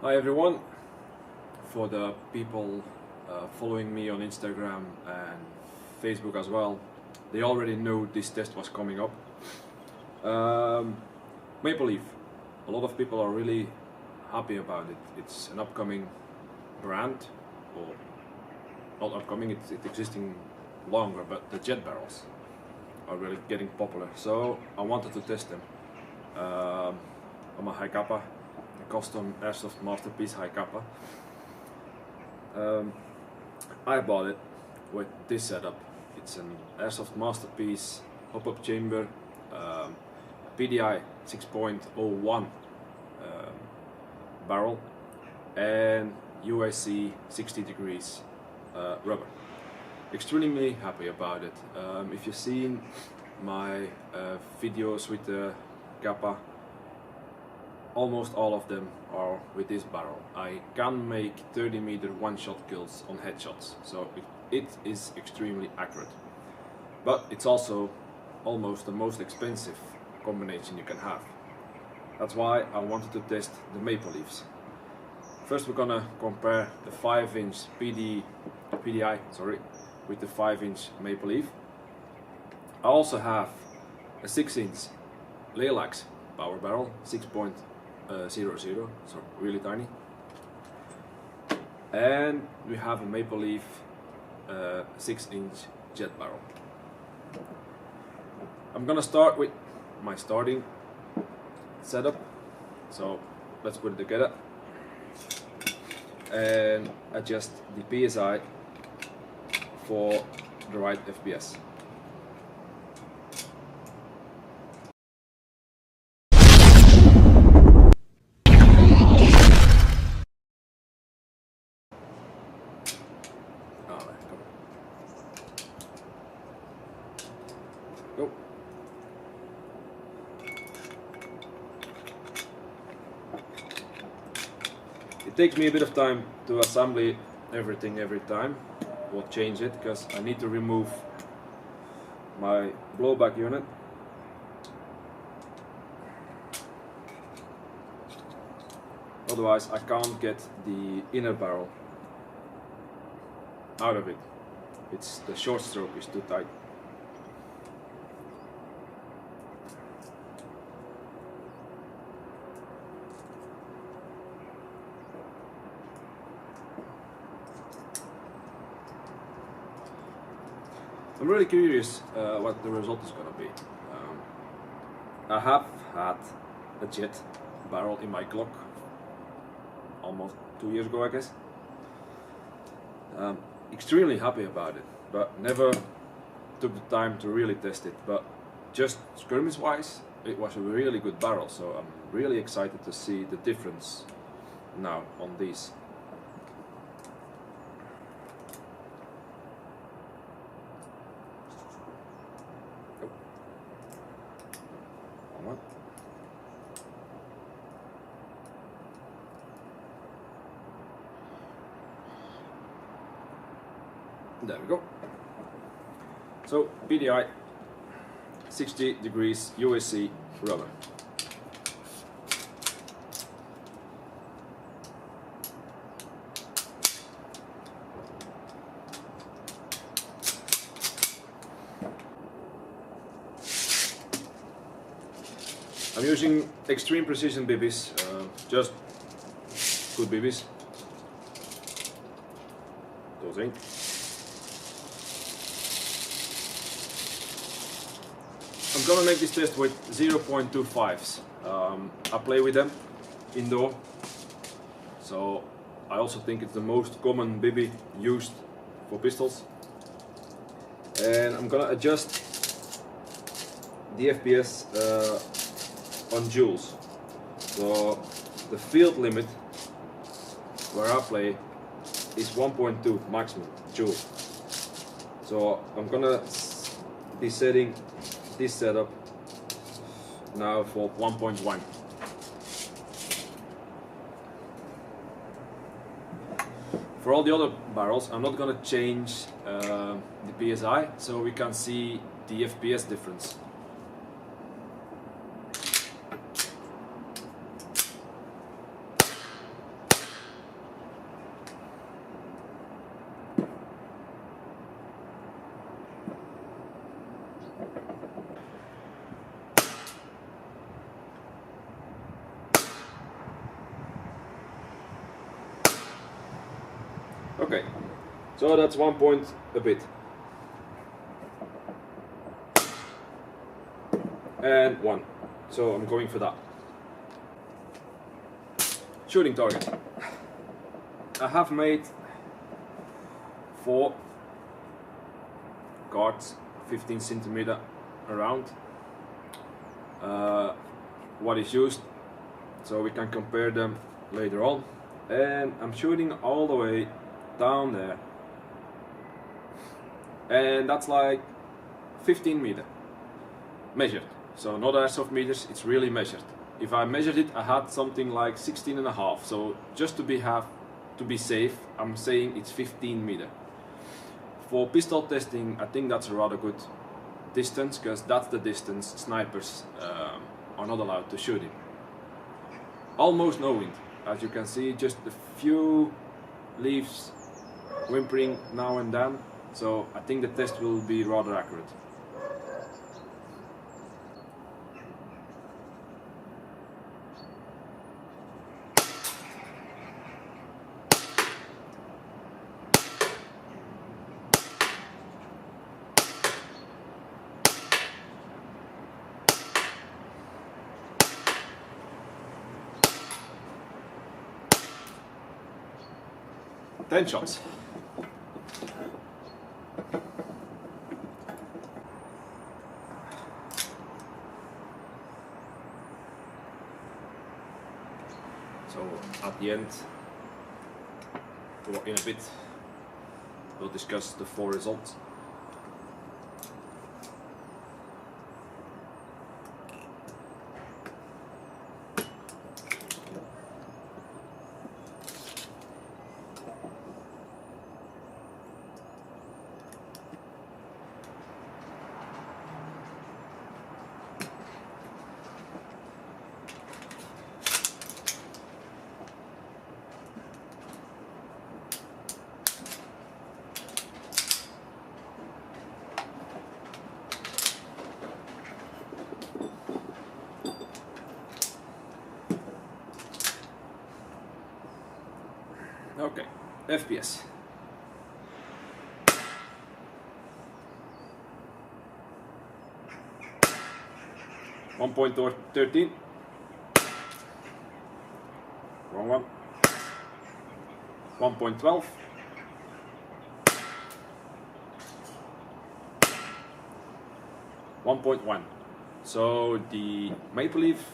Hi everyone, for the people following me on Instagram and Facebook as well, they already know this test was coming up. Maple Leaf, a lot of people are really happy about it. It's an upcoming brand, or not upcoming, it's existing longer, but the jet barrels are really getting popular, so I wanted to test them. I'm a hi-capa, a custom Airsoft masterpiece hi-capa. I bought it with this setup. It's an Airsoft masterpiece hop-up chamber, PDI 6.01 barrel, and UIC 60 degrees rubber. Extremely happy about it. If you've seen my videos with the Kappa, almost all of them are with this barrel. I can make 30-meter one-shot kills on headshots, so it is extremely accurate. But it's also almost the most expensive combination you can have. That's why I wanted to test the Maple Leafs. First we're gonna compare the 5-inch PDI with the 5-inch Maple Leaf. I also have a 6-inch laylax power barrel, 6.00, so really tiny. And we have a Maple Leaf 6-inch jet barrel. I'm gonna start with my starting setup, so let's put it together and adjust the PSI for the right FPS. Go. It takes me a bit of time to assemble everything every time. We'll change it because I need to remove my blowback unit. Otherwise I can't get the inner barrel out of it. The short stroke is too tight. I'm really curious what the result is going to be. I have had a jet barrel in my Glock almost 2 years ago, I guess. Extremely happy about it, but never took the time to really test it. But just skirmish wise, it was a really good barrel, so I'm really excited to see the difference now on these. There we go. So PDI 60 degrees USC rubber. I'm using extreme precision bibbies, just good bibbies. Those ain't. I'm gonna make this test with 0.25s. I play with them indoor, so I also think it's the most common bibby used for pistols. And I'm gonna adjust the FPS on joules. So the field limit where I play is 1.2 maximum joule. So I'm gonna be setting this setup now for 1.1. For all the other barrels, I'm not gonna change the PSI, so we can see the FPS difference. So that's 1 point a bit. And 1. So I'm going for that. Shooting target. I have made 4 cards, 15 centimeter around. What is used, so we can compare them later on. And I'm shooting all the way down there, and that's like 15 meter measured. So not airsoft meters, it's really measured. If I measured it, I had something like 16 and a half. So just to be safe, I'm saying it's 15 meter. For pistol testing, I think that's a rather good distance, because that's the distance snipers are not allowed to shoot in. Almost no wind, as you can see, just a few leaves whimpering now and then, so I think the test will be rather accurate. Ten shots. So at the end, or in a bit, we'll discuss the 4 results. Okay, FPS. One point 13. Wrong one. 1.12. 1.1. So the maple leaf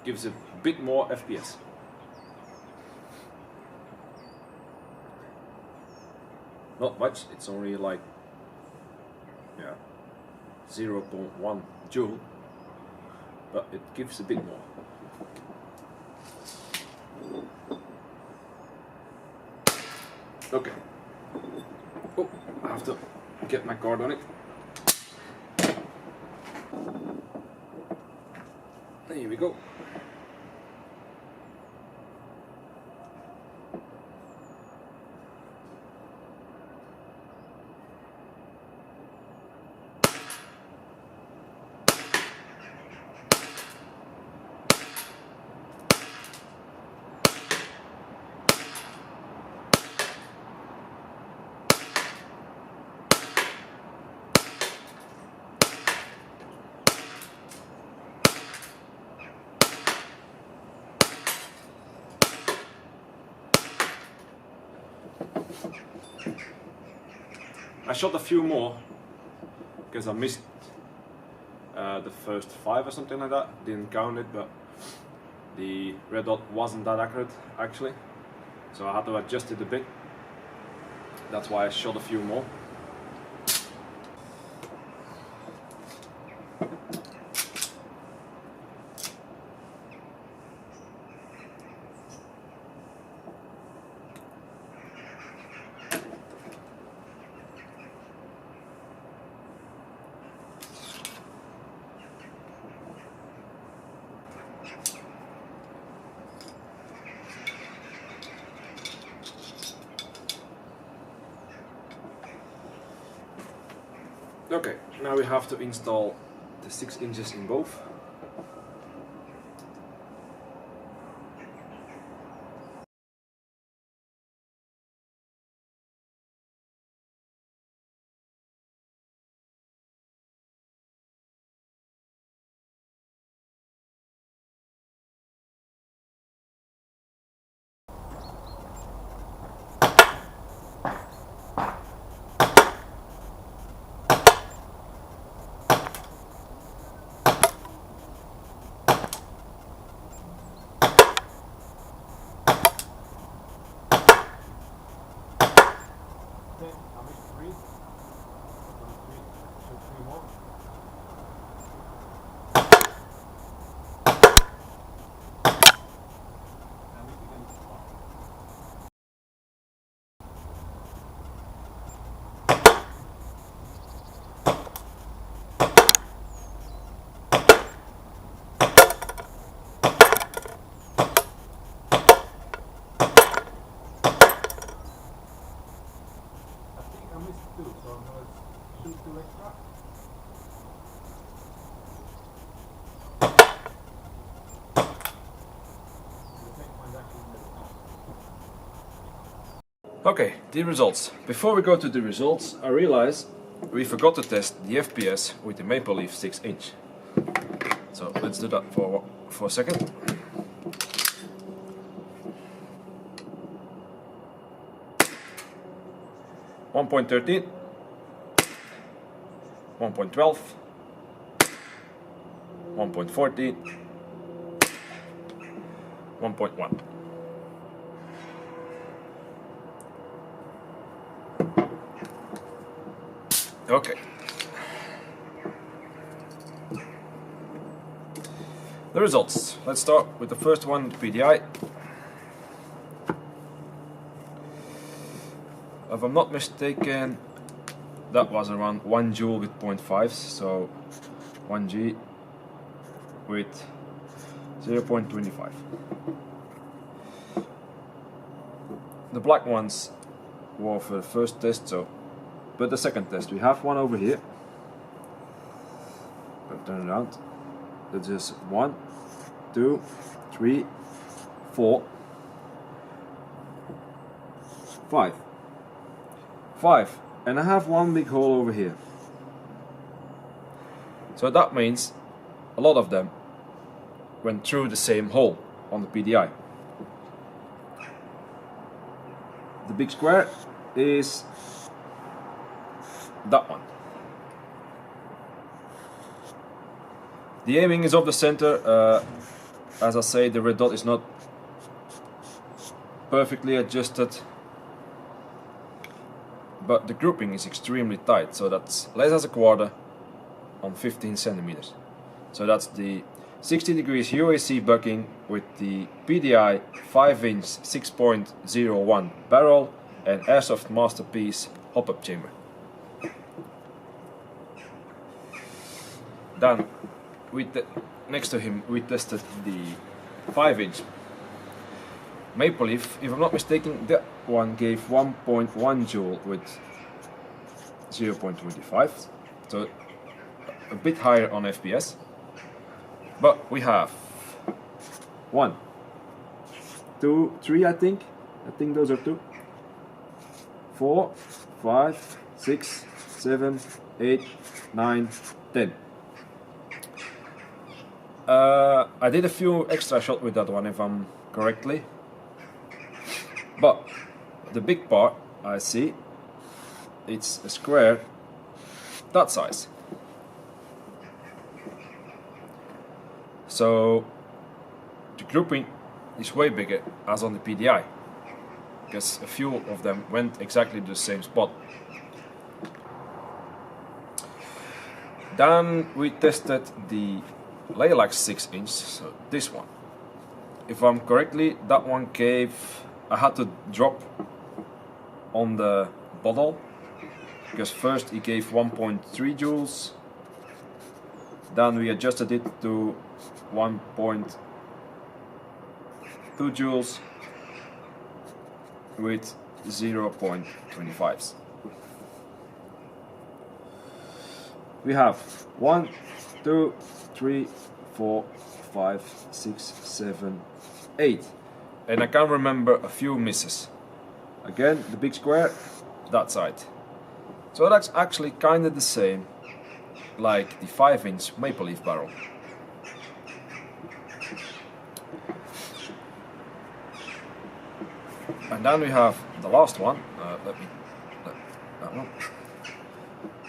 gives a bit more FPS. Not much, it's only like 0.1 joule, but it gives a bit more. Okay. Oh, I have to get my card on it. There we go. I shot a few more because I missed the first 5 or something like that. Didn't count it, but the red dot wasn't that accurate actually, so I had to adjust it a bit. That's why I shot a few more. Okay, now we have to install the 6 inches in both. Okay, the results. Before we go to the results, I realize we forgot to test the FPS with the Maple Leaf 6-inch. So let's do that for a second. .13, 1.12, 1.14, 1.1. Okay. The results. Let's start with the first one, the PDI. If I'm not mistaken, that was around 1 joule with 0.5, so 1 G with 0.25. The black ones were for the first test, but the second test, we have one over here. I'll turn it around. That's just 1, 2, 3, 4, 5. 5, and I have one big hole over here. So that means a lot of them went through the same hole on the PDI. The big square is that one. The aiming is off the center. As I say, the red dot is not perfectly adjusted, but the grouping is extremely tight, so that's less as a quarter on 15 centimeters. So that's the 60 degrees UAC bucking with the PDI 5-inch 6.01 barrel and Airsoft Masterpiece hop-up chamber. Then, next to him, we tested the 5-inch Maple Leaf. If I'm not mistaken, that one gave 1.1 joule with 0.25, so a bit higher on FPS. But we have 1, 2, 3, I think those are 2, 4, 5, 6, 7, 8, 9, 10. I did a few extra shots with that one, if I'm correctly, but the big part I see, it's a square that size. So the grouping is way bigger as on the PDI, because a few of them went exactly to the same spot. Then we tested the laylax 6-inch, so this one. If I'm correctly, that one gave, I had to drop on the bottle, because first it gave 1.3 joules, then we adjusted it to 1.2 joules with 0.25s. We have 1, 2, 3, 4, 5, 6, 7, 8. And I can remember a few misses. Again, the big square, that side. So that's actually kind of the same like the 5-inch Maple Leaf barrel. And then we have the last one. That one.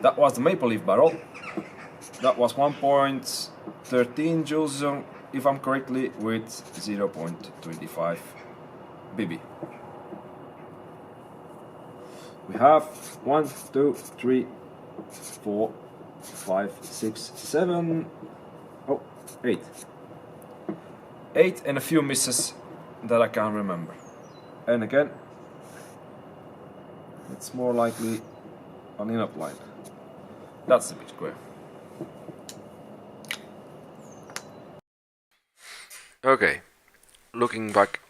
That was the Maple Leaf barrel. That was 1.13 joules, if I'm correctly, with 0.25 BB. We have 1, 2, 3, 4, 5, 6, 7, 8. 8 and a few misses that I can't remember. And again, it's more likely an in-up line. That's the big square. Okay, looking back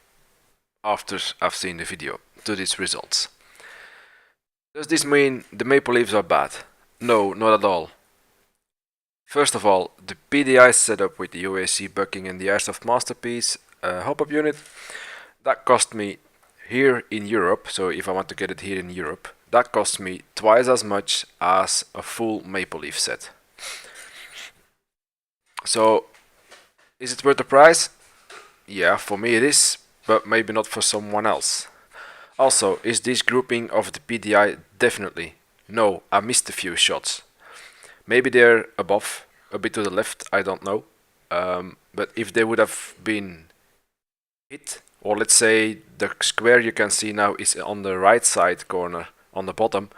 after I've seen the video to these results. Does this mean the Maple Leafs are bad? No, not at all. First of all, the PDI setup with the UAC bucking and the Airsoft Masterpiece hop-up unit, that cost me here in Europe, so if I want to get it here in Europe, that costs me twice as much as a full maple leaf set. So, is it worth the price? Yeah, for me it is, but maybe not for someone else. Also, is this grouping of the PDI? Definitely. No, I missed a few shots. Maybe they're above, a bit to the left, I don't know. But if they would have been hit, or let's say the square you can see now is on the right side corner on the bottom,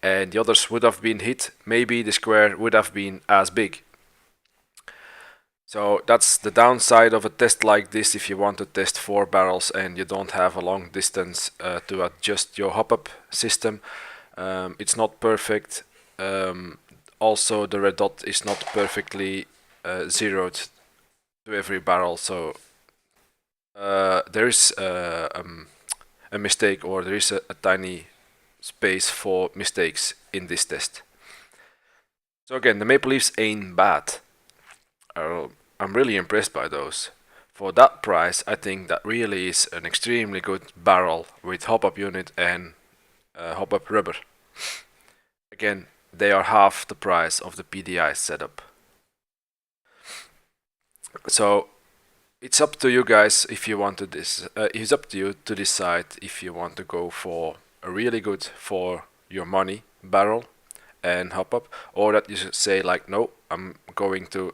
and the others would have been hit, maybe the square would have been as big. So that's the downside of a test like this if you want to test 4 barrels and you don't have a long distance to adjust your hop-up system. It's not perfect. Also, the red dot is not perfectly zeroed to every barrel, so there is a mistake, or there is a tiny space for mistakes in this test. So again, the maple leaves ain't bad. I'm really impressed by those. For that price, I think that really is an extremely good barrel with hop-up unit and hop-up rubber. Again, they are half the price of the PDI setup. So it's up to you guys if you want to it's up to you to decide if you want to go for a really good for your money barrel and hop-up, or that you should say like, no, I'm going to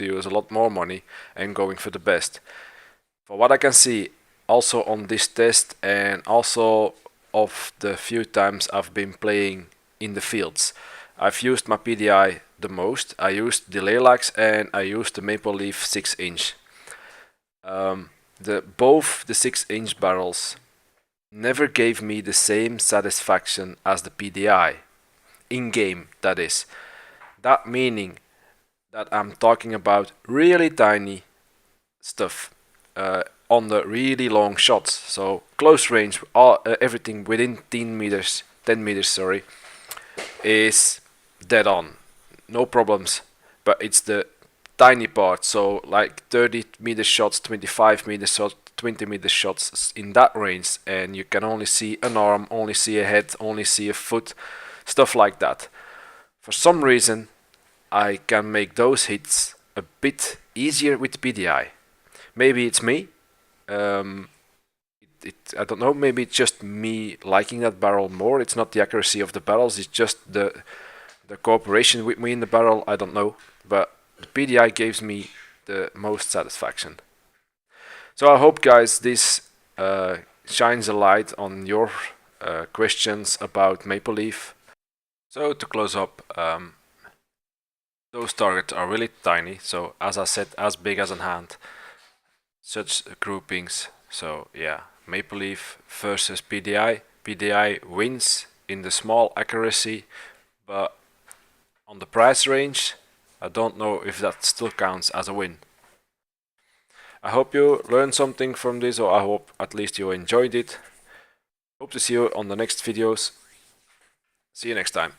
use a lot more money and going for the best. For what I can see, also on this test and also of the few times I've been playing in the fields, I've used my PDI the most. I used the laylax and I used the maple leaf 6-inch. Both the 6-inch barrels never gave me the same satisfaction as the PDI in game, that is. That meaning that I'm talking about really tiny stuff on the really long shots. So close range, everything within 10 meters, is dead on, no problems. But it's the tiny part, so like 30-meter shots, 25-meter shots, 20-meter shots in that range, and you can only see an arm, only see a head, only see a foot, stuff like that. For some reason, I can make those hits a bit easier with PDI. Maybe it's me. I don't know. Maybe it's just me liking that barrel more. It's not the accuracy of the barrels. It's just the cooperation with me in the barrel. I don't know. But the PDI gives me the most satisfaction. So I hope, guys, this shines a light on your questions about Maple Leaf. So to close up, those targets are really tiny, so as I said, as big as a hand. Such groupings, so yeah, Maple Leaf versus PDI. PDI wins in the small accuracy, but on the price range, I don't know if that still counts as a win. I hope you learned something from this, or I hope at least you enjoyed it. Hope to see you on the next videos. See you next time.